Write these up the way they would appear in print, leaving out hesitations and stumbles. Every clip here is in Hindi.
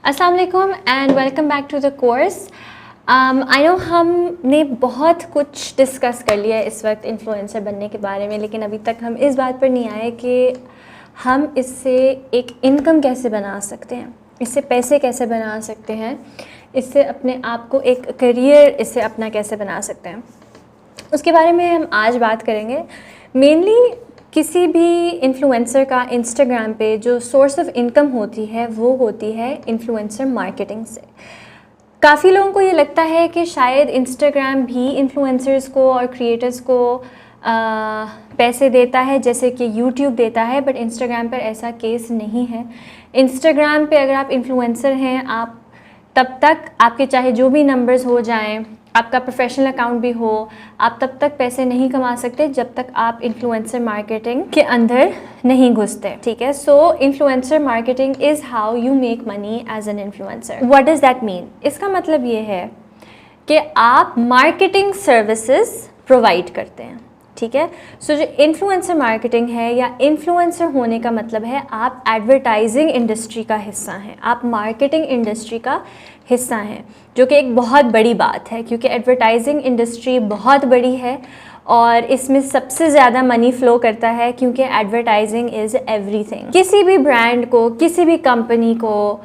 अस्सलाम वालेकुम and welcome back to the course. I know हमने बहुत कुछ डिस्कस कर लिया है इस वक्त इन्फ्लुएंसर बनने के बारे में, लेकिन अभी तक हम इस बात पर नहीं आए कि हम इससे एक इनकम कैसे बना सकते हैं, इससे पैसे कैसे बना सकते हैं, इससे अपने आप को एक करियर इससे अपना कैसे बना सकते हैं, उसके बारे में हम आज बात करेंगे। मेनली किसी भी इन्फ्लुएंसर का इंस्टाग्राम पे जो सोर्स ऑफ इनकम होती है वो होती है इन्फ्लुएंसर मार्केटिंग से। काफ़ी लोगों को ये लगता है कि शायद इंस्टाग्राम भी इन्फ्लुएंसर्स को और क्रिएटर्स को पैसे देता है जैसे कि यूट्यूब देता है, बट इंस्टाग्राम पर ऐसा केस नहीं है। इंस्टाग्राम पे अगर आप इन्फ्लुएंसर हैं, आप तब तक आपके चाहे जो भी नंबर्स हो जाएं, आपका प्रोफेशनल अकाउंट भी हो, आप तब तक पैसे नहीं कमा सकते जब तक आप इन्फ्लुएंसर मार्केटिंग के अंदर नहीं घुसते। ठीक है, so influencer marketing is how you make money as an influencer. What does that mean? इसका मतलब ये है कि आप मार्केटिंग सर्विसेज प्रोवाइड करते हैं। ठीक है, सो जो इन्फ्लुएंसर मार्केटिंग है या इन्फ्लुएंसर होने का मतलब है आप एडवर्टाइजिंग इंडस्ट्री का हिस्सा हैं, आप मार्केटिंग इंडस्ट्री का हिस्सा हैं, जो कि एक बहुत बड़ी बात है क्योंकि एडवर्टाइजिंग इंडस्ट्री बहुत बड़ी है और इसमें सबसे ज़्यादा मनी फ्लो करता है क्योंकि एडवर्टाइजिंग इज़ एवरीथिंग। किसी भी ब्रांड को, किसी भी कंपनी को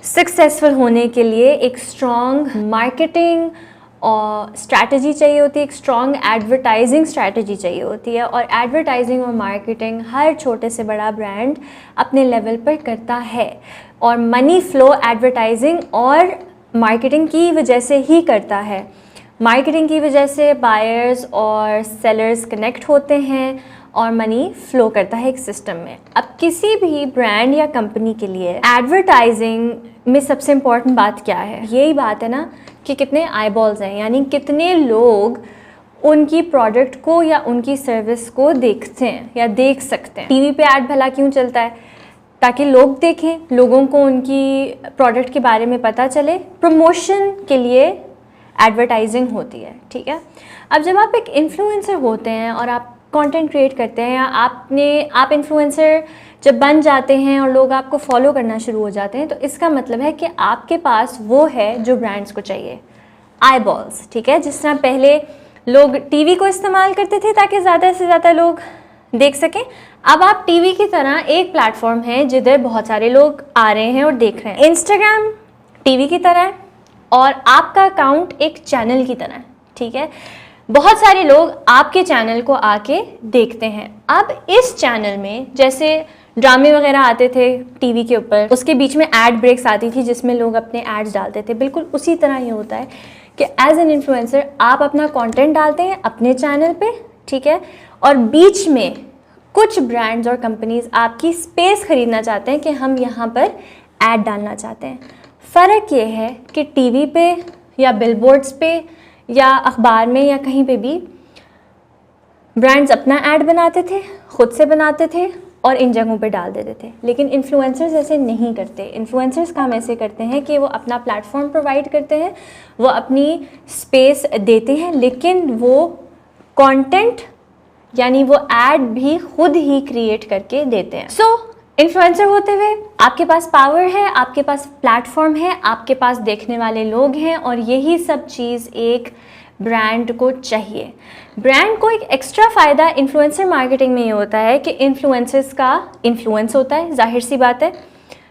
सक्सेसफुल होने के लिए एक स्ट्रॉन्ग मार्केटिंग और स्ट्रैटेजी चाहिए होती है, एक स्ट्रॉन्ग एडवर्टाइजिंग स्ट्रैटेजी चाहिए होती है, और एडवर्टाइजिंग और मार्केटिंग हर छोटे से बड़ा ब्रांड अपने लेवल पर करता है और मनी फ्लो एडवर्टाइजिंग और मार्केटिंग की वजह से ही करता है। मार्केटिंग की वजह से बायर्स और सेलर्स कनेक्ट होते हैं और मनी फ्लो करता है एक सिस्टम में। अब किसी भी ब्रांड या कंपनी के लिए एडवर्टाइजिंग में सबसे इम्पॉर्टेंट बात क्या है? यही बात है ना कि कितने आईबॉल्स हैं, यानी कितने लोग उनकी प्रोडक्ट को या उनकी सर्विस को देखते हैं या देख सकते हैं। टीवी पे ऐड भला क्यों चलता है? ताकि लोग देखें, लोगों को उनकी प्रोडक्ट के बारे में पता चले, प्रमोशन के लिए एडवर्टाइजिंग होती है। ठीक है, अब जब आप एक इन्फ्लुएंसर होते हैं और आप कंटेंट क्रिएट करते हैं या आप इन्फ्लुएंसर जब बन जाते हैं और लोग आपको फॉलो करना शुरू हो जाते हैं, तो इसका मतलब है कि आपके पास वो है जो ब्रांड्स को चाहिए, आईबॉल्स। ठीक है, जिस तरह पहले लोग टीवी को इस्तेमाल करते थे ताकि ज़्यादा से ज़्यादा लोग देख सकें, अब आप टीवी की तरह एक प्लेटफॉर्म है जिधर बहुत सारे लोग आ रहे हैं और देख रहे हैं। इंस्टाग्राम टीवी की तरह है और आपका अकाउंट एक चैनल की तरह है। ठीक है, बहुत सारे लोग आपके चैनल को आके देखते हैं। अब इस चैनल में जैसे ड्रामे वगैरह आते थे टीवी के ऊपर, उसके बीच में एड ब्रेक्स आती थी जिसमें लोग अपने एड्स डालते थे, बिल्कुल उसी तरह ये होता है कि एज एन इन्फ्लुएंसर आप अपना कंटेंट डालते हैं अपने चैनल पे। ठीक है, और बीच में कुछ ब्रांड्स और कंपनीज आपकी स्पेस खरीदना चाहते हैं कि हम यहाँ पर ऐड डालना चाहते हैं। फ़र्क ये है कि टीवी पे या बिलबोर्ड्स पे या अखबार में या कहीं पे भी ब्रांड्स अपना ऐड बनाते थे, खुद से बनाते थे और इन जगहों पे डाल देते थे, लेकिन इन्फ्लुएंसर्स ऐसे नहीं करते। इन्फ्लुएंसर्स काम ऐसे करते हैं कि वो अपना प्लेटफॉर्म प्रोवाइड करते हैं, वो अपनी स्पेस देते हैं, लेकिन वो कंटेंट यानी वो ऐड भी खुद ही क्रिएट करके देते हैं। सो इन्फ्लुएंसर होते हुए आपके पास पावर है, आपके पास प्लेटफॉर्म है, आपके पास देखने वाले लोग हैं, और यही सब चीज़ एक ब्रांड को चाहिए। ब्रांड को एक एक्स्ट्रा फ़ायदा इन्फ्लुएंसर मार्केटिंग में ये होता है कि इन्फ्लुएंसर्स का इन्फ्लुएंस होता है, जाहिर सी बात है,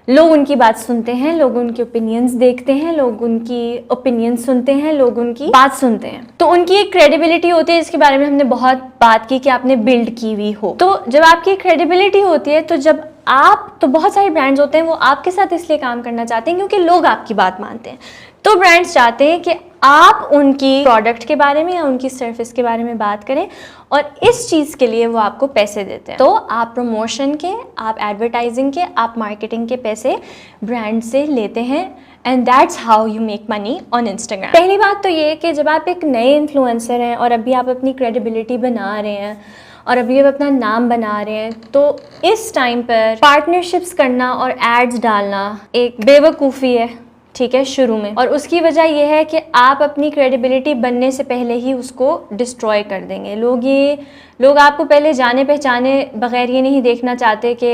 लोग उनकी बात सुनते हैं, लोग उनके ओपिनियंस देखते हैं, लोग उनकी ओपिनियंस सुनते हैं, लोग उनकी बात सुनते हैं, तो उनकी एक क्रेडिबिलिटी होती है जिसके बारे में हमने बहुत बात की कि आपने बिल्ड की हुई हो। तो जब आपकी क्रेडिबिलिटी होती है तो जब आप, तो बहुत सारे ब्रांड्स होते हैं वो आपके साथ इसलिए काम करना चाहते हैं क्योंकि लोग आपकी बात मानते हैं। तो ब्रांड्स चाहते हैं कि आप उनकी प्रोडक्ट के बारे में या उनकी सर्विस के बारे में बात करें और इस चीज़ के लिए वो आपको पैसे देते हैं। तो आप प्रमोशन के, आप एडवर्टाइजिंग के, आप मार्केटिंग के पैसे ब्रांड से लेते हैं and that's how you make money on Instagram. पहली बात तो ये है कि जब आप एक नए इन्फ्लुएंसर हैं और अभी आप अपनी क्रेडिबिलिटी बना रहे हैं और अभी आप अपना नाम बना रहे हैं, तो इस टाइम पर पार्टनरशिप्स करना और एड्स डालना एक बेवकूफ़ी है। ठीक है, शुरू में। और उसकी वजह यह है कि आप अपनी क्रेडिबिलिटी बनने से पहले ही उसको डिस्ट्रॉय कर देंगे। लोग आपको पहले जाने पहचाने बगैर ये नहीं देखना चाहते कि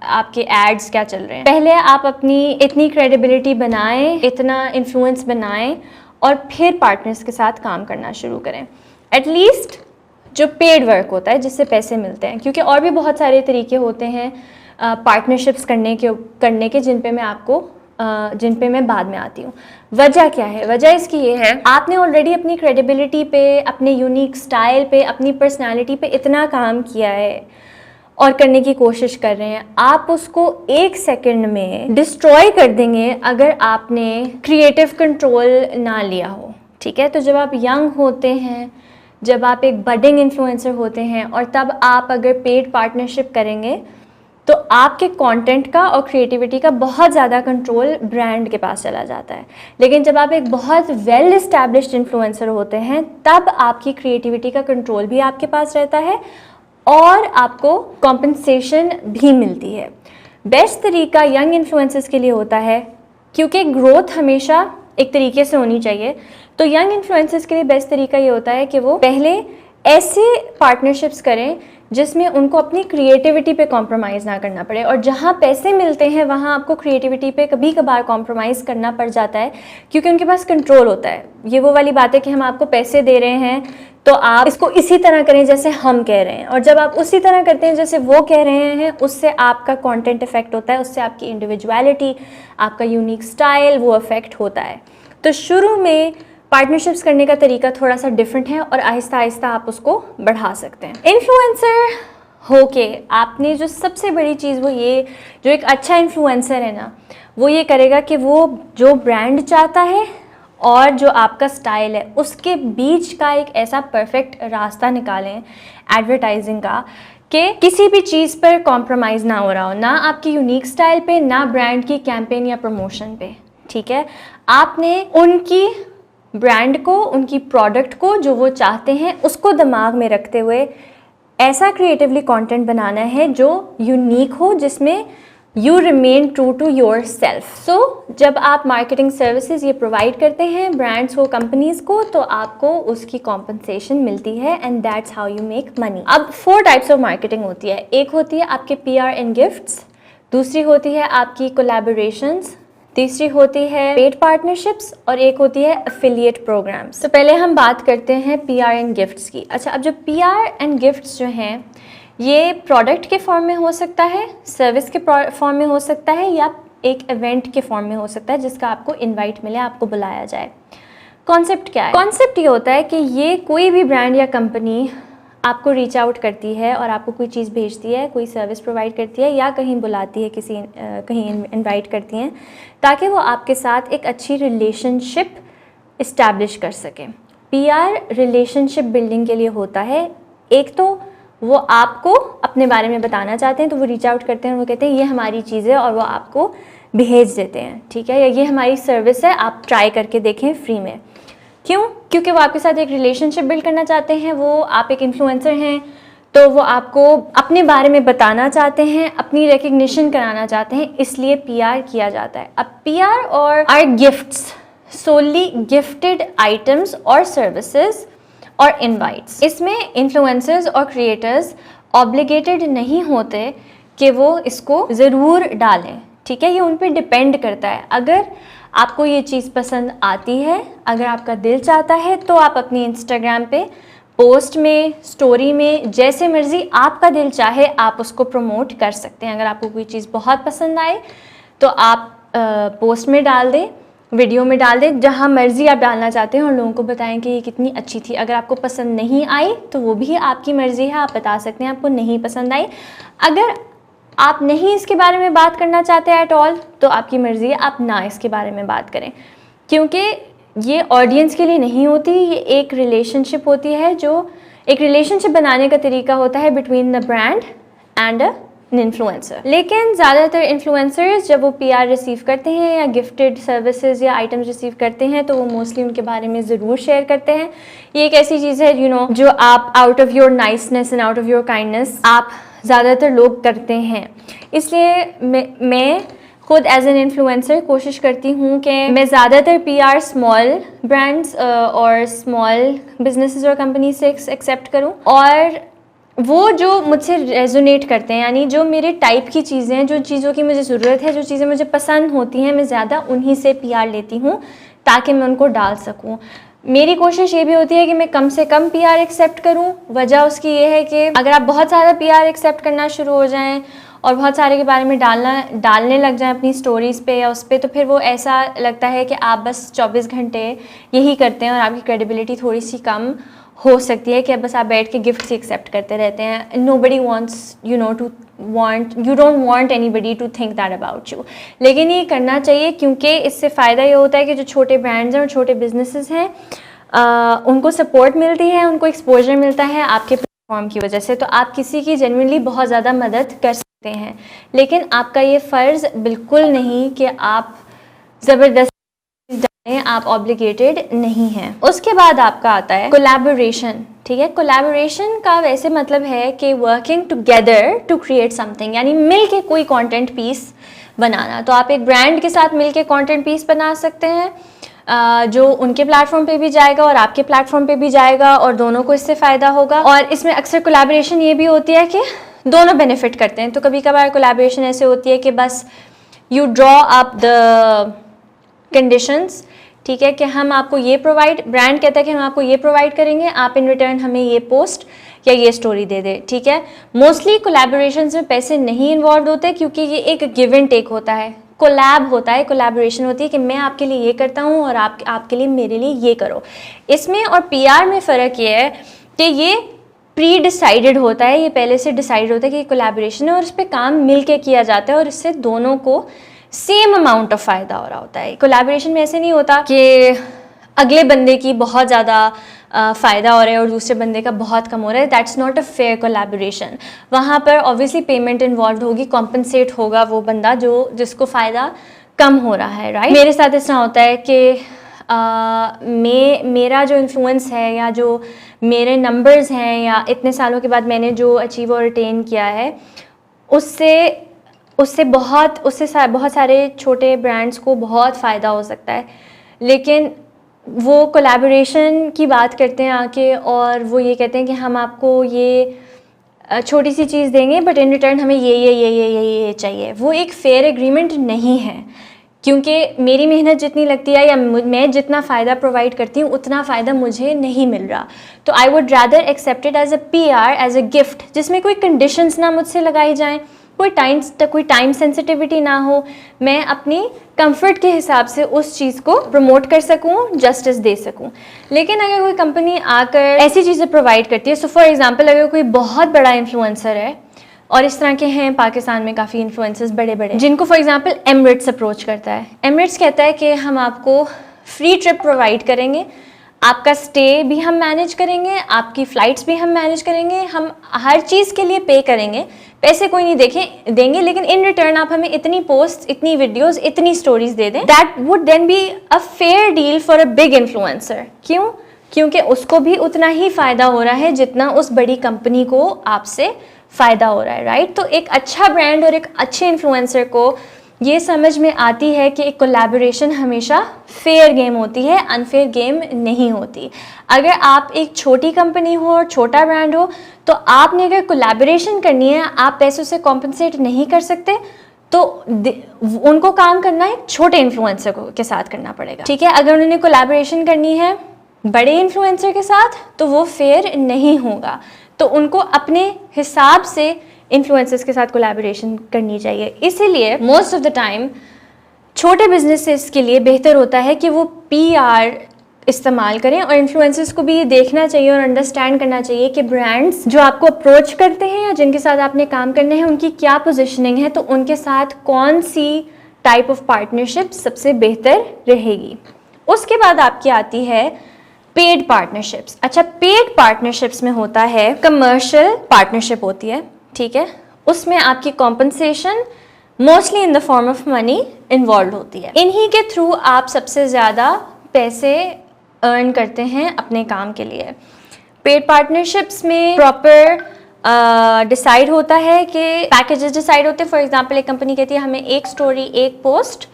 आपके एड्स क्या चल रहे हैं। पहले आप अपनी इतनी क्रेडिबिलिटी बनाएं, इतना इन्फ्लुएंस बनाएं और फिर पार्टनर्स के साथ काम करना शुरू करें। एटलीस्ट जो पेड वर्क होता है जिससे पैसे मिलते हैं, क्योंकि और भी बहुत सारे तरीके होते हैं पार्टनरशिप्स करने के जिन पे मैं बाद में आती हूँ। वजह क्या है? वजह इसकी ये है, आपने ऑलरेडी अपनी क्रेडिबिलिटी पे, अपने यूनिक स्टाइल पे, अपनी पर्सनालिटी पे इतना काम किया है और करने की कोशिश कर रहे हैं, आप उसको 1 सेकंड में डिस्ट्रॉय कर देंगे अगर आपने क्रिएटिव कंट्रोल ना लिया हो। ठीक है, तो जब आप यंग होते हैं, जब आप एक बडिंग इन्फ्लुएंसर होते हैं और तब आप अगर पेड पार्टनरशिप करेंगे तो आपके कंटेंट का और क्रिएटिविटी का बहुत ज़्यादा कंट्रोल ब्रांड के पास चला जाता है। लेकिन जब आप एक बहुत वेल एस्टैब्लिश्ड इन्फ्लुएंसर होते हैं तब आपकी क्रिएटिविटी का कंट्रोल भी आपके पास रहता है और आपको कॉम्पनसेशन भी मिलती है। बेस्ट तरीका यंग इन्फ्लुएंसर्स के लिए होता है, क्योंकि ग्रोथ हमेशा एक तरीके से होनी चाहिए, तो यंग इन्फ्लुएंसर्स के लिए बेस्ट तरीका ये होता है कि वो पहले ऐसे पार्टनरशिप्स करें जिसमें उनको अपनी क्रिएटिविटी पे कॉम्प्रोमाइज़ ना करना पड़े। और जहाँ पैसे मिलते हैं वहाँ आपको क्रिएटिविटी पे कभी कभार कॉम्प्रोमाइज़ करना पड़ जाता है, क्योंकि उनके पास कंट्रोल होता है। ये वो वाली बात है कि हम आपको पैसे दे रहे हैं तो आप इसको इसी तरह करें जैसे हम कह रहे हैं, और जब आप उसी तरह करते हैं जैसे वो कह रहे हैं, उससे आपका कंटेंट इफेक्ट होता है, उससे आपकी इंडिविजुअलिटी, आपका यूनिक स्टाइल वो इफेक्ट होता है। तो शुरू में पार्टनरशिप्स करने का तरीका थोड़ा सा डिफरेंट है और आहिस्ता आहिस्ता आप उसको बढ़ा सकते हैं। इन्फ्लुएंसर होके आपने जो सबसे बड़ी चीज़ वो ये, जो एक अच्छा इन्फ्लुएंसर है ना, वो ये करेगा कि वो जो ब्रांड चाहता है और जो आपका स्टाइल है उसके बीच का एक ऐसा परफेक्ट रास्ता निकालें एडवर्टाइजिंग का कि किसी भी चीज़ पर कॉम्प्रोमाइज़ ना हो रहा हो, ना आपकी यूनिक स्टाइल पे, ना ब्रांड की कैंपेन या प्रमोशन पे। ठीक है, आपने उनकी ब्रांड को, उनकी प्रोडक्ट को, जो वो चाहते हैं उसको दिमाग में रखते हुए ऐसा क्रिएटिवली कंटेंट बनाना है जो यूनिक हो, जिसमें you remain true to yourself. So जब आप मार्केटिंग सर्विसेज ये प्रोवाइड करते हैं ब्रांड्स को, कंपनीज को, तो आपको उसकी कॉम्पनसेशन मिलती है and that's how you make money. अब 4 टाइप्स ऑफ मार्केटिंग होती है। एक होती है आपके PR एंड गिफ्ट्स, दूसरी होती है आपकी कोलैबोरेशंस, तीसरी होती है पेड पार्टनरशिप्स और एक होती है एफिलिएट प्रोग्राम्स। तो पहले हम बात करते हैं PR एंड गिफ्ट्स की। अच्छा, अब जो PR एंड गिफ्ट्स जो हैं ये प्रोडक्ट के फॉर्म में हो सकता है, सर्विस के फॉर्म में हो सकता है, या एक इवेंट के फॉर्म में हो सकता है जिसका आपको इनवाइट मिले, आपको बुलाया जाए। कॉन्सेप्ट क्या है? कॉन्सेप्ट ये होता है कि ये कोई भी ब्रांड या कंपनी आपको रीच आउट करती है और आपको कोई चीज़ भेजती है, कोई सर्विस प्रोवाइड करती है या कहीं बुलाती है, कहीं इनवाइट करती हैं, ताकि वो आपके साथ एक अच्छी रिलेशनशिप इस्टेब्लिश कर सकें। PR रिलेशनशिप बिल्डिंग के लिए होता है। एक तो वो आपको अपने बारे में बताना चाहते हैं तो वो रीच आउट करते हैं, वो कहते हैं ये हमारी चीज़ है और वो आपको भेज देते हैं। ठीक है, या ये हमारी सर्विस है, आप ट्राई करके देखें फ्री में। क्यों? क्योंकि वो आपके साथ एक रिलेशनशिप बिल्ड करना चाहते हैं। वो, आप एक इन्फ्लुएंसर हैं तो वो आपको अपने बारे में बताना चाहते हैं, अपनी रिकग्निशन कराना चाहते हैं, इसलिए PR किया जाता है। अब PR और are gifts, solely gifted items और सर्विसेज और इनवाइट्स। इसमें इन्फ्लुएंसर्स और क्रिएटर्स ऑब्लिगेटेड नहीं होते कि वो इसको ज़रूर डालें। ठीक है, ये उन पर डिपेंड करता है। अगर आपको ये चीज़ पसंद आती है, अगर आपका दिल चाहता है, तो आप अपनी इंस्टाग्राम पे पोस्ट में, स्टोरी में, जैसे मर्ज़ी आपका दिल चाहे आप उसको प्रमोट कर सकते हैं। अगर आपको कोई चीज़ बहुत पसंद आए तो आप पोस्ट में डाल दें, वीडियो में डाल दें, जहाँ मर्ज़ी आप डालना चाहते हैं और लोगों को बताएं कि ये कितनी अच्छी थी। अगर आपको पसंद नहीं आई तो वो भी आपकी मर्ज़ी है, आप बता सकते हैं आपको नहीं पसंद आई। अगर आप नहीं इसके बारे में बात करना चाहते एट ऑल तो आपकी मर्ज़ी है, आप ना इसके बारे में बात करें, क्योंकि ये ऑडियंस के लिए नहीं होती। ये एक रिलेशनशिप होती है, जो एक रिलेशनशिप बनाने का तरीका होता है between the brand and an influencer. लेकिन ज़्यादातर इन्फ्लुएंसर्स जब वो PR रिसीव करते हैं या गिफ्टेड सर्विसेज या आइटम्स रिसीव करते हैं तो वो मोस्टली उनके बारे में ज़रूर शेयर करते हैं। ये एक ऐसी चीज़ है जो आप out of your niceness and out of your kindness आप ज़्यादातर लोग करते हैं। इसलिए मैं खुद एज एन इन्फ्लुएंसर कोशिश करती हूँ कि मैं ज़्यादातर PR स्मॉल ब्रांड्स और स्मॉल बिजनेसेस और कंपनी से एक्सेप्ट करूँ, और वो जो मुझसे रेजोनेट करते हैं, यानी जो मेरे टाइप की चीज़ें हैं, जो चीज़ों की मुझे ज़रूरत है, जो चीज़ें मुझे पसंद होती हैं, मैं ज़्यादा उन्हीं से PR लेती हूँ ताकि मैं उनको डाल सकूँ। मेरी कोशिश ये भी होती है कि मैं कम से कम PR एक्सेप्ट करूँ। वजह उसकी ये है कि अगर आप बहुत ज़्यादा PR एक्सेप्ट करना शुरू हो जाएं और बहुत सारे के बारे में डालने लग जाएं अपनी स्टोरीज़ पे या उस पर, तो फिर वो ऐसा लगता है कि आप बस 24 घंटे यही करते हैं और आपकी क्रेडिबिलिटी थोड़ी सी कम हो सकती है कि अब बस आप बैठ के गिफ्ट ही एक्सेप्ट करते रहते हैं। Nobody wants you don't want anybody to think that about you. लेकिन ये करना चाहिए, क्योंकि इससे फ़ायदा ये होता है कि जो छोटे ब्रांड्स हैं और छोटे बिजनेसेस हैं उनको सपोर्ट मिलती है, उनको एक्सपोजर मिलता है आपके प्लेटफॉर्म की वजह से। तो आप किसी की जेन्युइनली बहुत ज़्यादा मदद कर सकते हैं, लेकिन आपका ये फ़र्ज़ बिल्कुल नहीं कि आप ज़बरदस्ती, आप ऑब्लिगेटेड नहीं हैं। उसके बाद आपका आता है कोलैबोरेशन। ठीक है, कोलैबोरेशन का वैसे मतलब है कि working together to create something, यानी मिल के कोई कंटेंट पीस बनाना। तो आप एक ब्रांड के साथ मिल के कॉन्टेंट पीस बना सकते हैं जो उनके प्लेटफॉर्म पे भी जाएगा और आपके प्लेटफॉर्म पे भी जाएगा और दोनों को इससे फ़ायदा होगा। और इसमें अक्सर कोलैबोरेशन ये भी होती है कि दोनों बेनिफिट करते हैं। तो कभी कभार कोलैबोरेशन ऐसे होती है कि बस you draw up the conditions, ठीक है, कि हम आपको ये ब्रांड कहता है कि हम आपको ये प्रोवाइड करेंगे, आप इन रिटर्न हमें ये पोस्ट या ये स्टोरी दे दे। ठीक है, मोस्टली कोलैबोरेशंस में पैसे नहीं इन्वॉल्व होते, क्योंकि ये एक गिव एंड टेक होता है, कोलैब होता है, कोलैबोरेशन होती है कि मैं आपके लिए ये करता हूँ और आपके लिए मेरे लिए ये करो। इसमें और PR में फ़र्क ये है कि ये प्री डिसाइडेड होता है, ये पहले से डिसाइड होता है कि कोलैबोरेशन है और इस पर काम मिल के किया जाता है और इससे दोनों को सेम अमाउंट ऑफ फ़ायदा हो रहा होता है। कोलैबोरेशन में ऐसे नहीं होता कि अगले बंदे की बहुत ज़्यादा फ़ायदा हो रहा है और दूसरे बंदे का बहुत कम हो रहा है। That's not a fair collaboration. वहाँ पर ऑब्वियसली पेमेंट इन्वॉल्व होगी, कॉम्पनसेट होगा वो बंदा जिसको फ़ायदा कम हो रहा है, राइट। मेरे साथ इस तरह होता है कि मेरा जो इन्फ्लुएंस है या जो मेरे नंबर्स हैं या इतने सालों के बाद मैंने जो अचीव और अटेन किया है, उससे बहुत सारे छोटे ब्रांड्स को बहुत फ़ायदा हो सकता है। लेकिन वो कोलैबोरेशन की बात करते हैं आके और वो ये कहते हैं कि हम आपको ये छोटी सी चीज़ देंगे बट इन रिटर्न हमें ये चाहिए। वो एक फेयर एग्रीमेंट नहीं है, क्योंकि मेरी मेहनत जितनी लगती है या मैं जितना फ़ायदा प्रोवाइड करती हूँ उतना फ़ायदा मुझे नहीं मिल रहा। तो I would rather accept it as a PR, as a gift, जिसमें कोई कंडीशंस ना मुझसे लगाई जाएँ, कोई टाइम सेंसिटिविटी ना हो, मैं अपनी कंफर्ट के हिसाब से उस चीज़ को प्रमोट कर सकूं, जस्टिस दे सकूं। लेकिन अगर कोई कंपनी आकर ऐसी चीज़ें प्रोवाइड करती है, सो फॉर एग्जांपल अगर कोई बहुत बड़ा इन्फ्लुएंसर है, और इस तरह के हैं पाकिस्तान में काफ़ी इन्फ्लुएंसर्स बड़े, जिनको फॉर एग्जांपल एमिरेट्स अप्रोच करता है। एमिरेट्स कहता है कि हम आपको फ्री ट्रिप प्रोवाइड करेंगे, आपका स्टे भी हम मैनेज करेंगे, आपकी फ़्लाइट्स भी हम मैनेज करेंगे, हम हर चीज़ के लिए पे करेंगे, पैसे कोई नहीं देंगे, लेकिन इन रिटर्न आप हमें इतनी पोस्ट, इतनी वीडियोस, इतनी स्टोरीज दे दें। That would then be a fair deal for a big influencer. क्यों? क्योंकि उसको भी उतना ही फ़ायदा हो रहा है जितना उस बड़ी कंपनी को आपसे फ़ायदा हो रहा है, राइट। तो एक अच्छा ब्रांड और एक अच्छे इन्फ्लुएंसर को ये समझ में आती है कि एक कोलैबोरेशन हमेशा फेयर गेम होती है, अनफेयर गेम नहीं होती। अगर आप एक छोटी कंपनी हो और छोटा ब्रांड हो, तो आपने अगर कोलैबोरेशन करनी है, आप पैसों से कॉम्पनसेट नहीं कर सकते, तो उनको काम करना एक छोटे इन्फ्लुएंसर के साथ करना पड़ेगा, ठीक है। अगर उन्होंने कोलैबोरेशन करनी है बड़े इन्फ्लुएंसर के साथ, तो वो फेयर नहीं होगा। तो उनको अपने हिसाब से इन्फ्लुएंसर्स के साथ कोलैबोरेशन करनी चाहिए। इसीलिए मोस्ट ऑफ द टाइम छोटे बिजनेसेस के लिए बेहतर होता है कि वो PR इस्तेमाल करें, और इन्फ्लुएंसर्स को भी ये देखना चाहिए और अंडरस्टैंड करना चाहिए कि ब्रांड्स जो आपको अप्रोच करते हैं या जिनके साथ आपने काम करना है, उनकी क्या पोजीशनिंग है, तो उनके साथ कौन सी टाइप ऑफ पार्टनरशिप सबसे बेहतर रहेगी। उसके बाद आपकी आती है पेड पार्टनरशिप्स। अच्छा, पेड पार्टनरशिप्स में होता है कमर्शियल पार्टनरशिप होती है, ठीक है। उसमें आपकी compensation mostly in the form of money involve होती है। इन्हीं के थ्रू आप सबसे ज़्यादा पैसे अर्न करते हैं अपने काम के लिए। पेड पार्टनरशिप्स में प्रॉपर डिसाइड होता है कि पैकेजेस डिसाइड होते हैं। फॉर एग्जांपल एक कंपनी कहती है हमें एक स्टोरी एक पोस्ट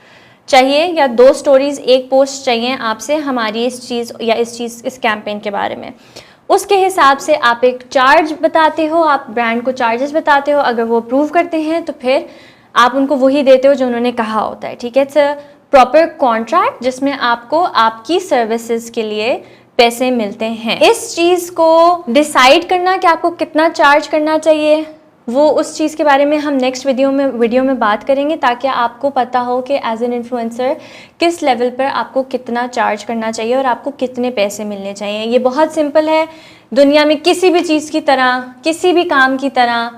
चाहिए या 2 स्टोरीज एक पोस्ट चाहिए आपसे हमारी इस चीज़ या इस कैंपेन के बारे में। उसके हिसाब से आप एक चार्ज बताते हो, आप ब्रांड को चार्जेस बताते हो। अगर वो अप्रूव करते हैं तो फिर आप उनको वही देते हो जो उन्होंने कहा होता है, ठीक है। इट्स अ प्रॉपर कॉन्ट्रैक्ट जिसमें आपको आपकी सर्विसेज के लिए पैसे मिलते हैं। इस चीज़ को डिसाइड करना कि आपको कितना चार्ज करना चाहिए, वो उस चीज़ के बारे में हम नेक्स्ट वीडियो में बात करेंगे, ताकि आपको पता हो कि एज एन इन्फ्लुएंसर किस लेवल पर आपको कितना चार्ज करना चाहिए और आपको कितने पैसे मिलने चाहिए। ये बहुत सिंपल है। दुनिया में किसी भी चीज़ की तरह, किसी भी काम की तरह,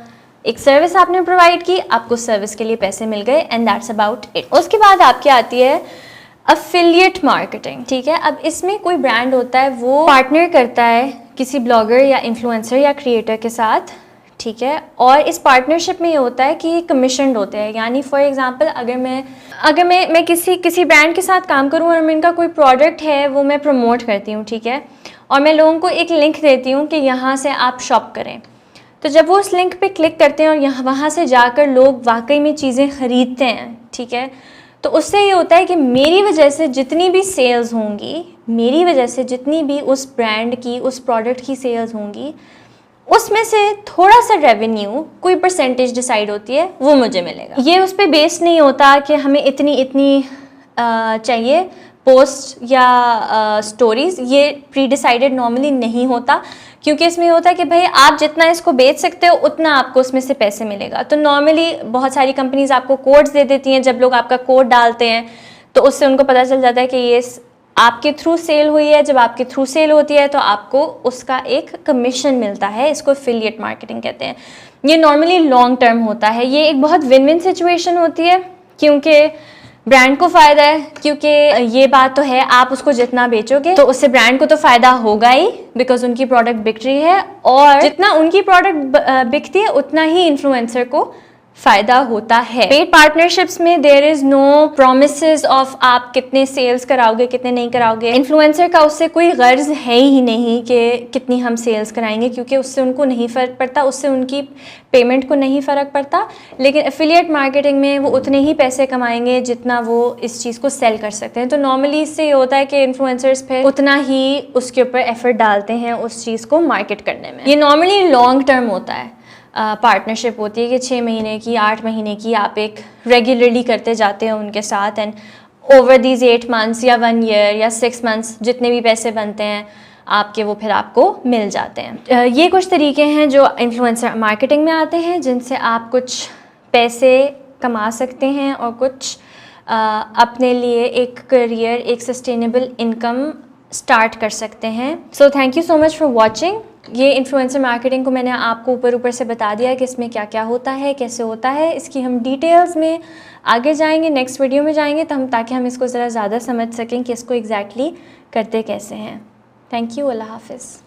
एक सर्विस आपने प्रोवाइड की, आपको सर्विस के लिए पैसे मिल गए, एंड दैट्स अबाउट इट। उसके बाद आपकी आती है अफिलिएट मार्केटिंग, ठीक है। अब इसमें कोई ब्रांड होता है, वो पार्टनर करता है किसी ब्लॉगर या इन्फ्लुएंसर या क्रिएटर के साथ, ठीक है। और इस पार्टनरशिप में ये होता है कि ये कमीशनड होते हैं। यानी फॉर एग्जांपल अगर मैं किसी ब्रांड के साथ काम करूँ और मैं इनका कोई प्रोडक्ट है वो मैं प्रमोट करती हूँ, ठीक है, और मैं लोगों को एक लिंक देती हूँ कि यहाँ से आप शॉप करें, तो जब वो उस लिंक पे क्लिक करते हैं और वहाँ से जाकर लोग वाकई में चीज़ें ख़रीदते हैं, ठीक है, तो उससे ये होता है कि मेरी वजह से जितनी भी सेल्स होंगी, मेरी वजह से जितनी भी उस ब्रांड की, उस प्रोडक्ट की सेल्स होंगी, उसमें से थोड़ा सा रेवेन्यू, कोई परसेंटेज डिसाइड होती है, वो मुझे मिलेगा। ये उस पर बेस्ड नहीं होता कि हमें इतनी चाहिए पोस्ट या स्टोरीज़, ये प्री डिसाइडेड नॉर्मली नहीं होता, क्योंकि इसमें होता है कि भाई आप जितना इसको बेच सकते हो उतना आपको उसमें से पैसे मिलेगा। तो नॉर्मली बहुत सारी कंपनीज़ आपको कोड्स दे देती हैं। जब लोग आपका कोड डालते हैं तो उससे उनको पता चल जाता है कि ये आपके थ्रू सेल हुई है। जब आपके थ्रू सेल होती है तो आपको उसका एक कमीशन मिलता है। इसको एफिलिएट मार्केटिंग कहते हैं। ये नॉर्मली लॉन्ग टर्म होता है। ये एक बहुत विन विन सिचुएशन होती है, क्योंकि ब्रांड को फ़ायदा है, क्योंकि ये बात तो है आप उसको जितना बेचोगे तो उससे ब्रांड को तो फ़ायदा होगा ही, बिकॉज उनकी प्रोडक्ट बिक रही है, और जितना उनकी प्रोडक्ट बिकती है उतना ही इन्फ्लुएंसर को फ़ायदा होता है। पेड पार्टनरशिप्स में there is no promises of आप कितने सेल्स कराओगे, कितने नहीं कराओगे। इन्फ्लुएंसर का उससे कोई गर्ज है ही नहीं कि कितनी हम सेल्स कराएंगे, क्योंकि उससे उनको नहीं फ़र्क पड़ता, उससे उनकी पेमेंट को नहीं फ़र्क पड़ता। लेकिन एफिलिएट मार्केटिंग में वो उतने ही पैसे कमाएंगे जितना वो इस चीज़ को सेल कर सकते हैं। तो नॉर्मली इससे ये होता है कि इन्फ्लुएंसर्स फिर उतना ही उसके ऊपर एफर्ट डालते हैं उस चीज़ को मार्केट करने में। ये नॉर्मली लॉन्ग टर्म होता है। पार्टनरशिप होती है कि 6 महीने की, 8 महीने की, आप एक रेगुलरली करते जाते हैं उनके साथ, एंड ओवर दीज 8 मंथ्स या 1 ईयर या 6 मंथ्स जितने भी पैसे बनते हैं आपके, वो फिर आपको मिल जाते हैं। ये कुछ तरीके हैं जो इन्फ्लुएंसर मार्केटिंग में आते हैं, जिनसे आप कुछ पैसे कमा सकते हैं और कुछ अपने लिए एक करियर, एक सस्टेनेबल इनकम स्टार्ट कर सकते हैं। So thank you so much for watching. ये इन्फ्लुएंसर मार्केटिंग को मैंने आपको ऊपर से बता दिया कि इसमें क्या क्या होता है, कैसे होता है। इसकी हम डिटेल्स में आगे जाएंगे, नेक्स्ट वीडियो में जाएंगे, ताकि हम इसको ज़रा ज़्यादा समझ सकें कि इसको एग्जैक्टली करते कैसे हैं। Thank you. अल्लाह हाफिज़।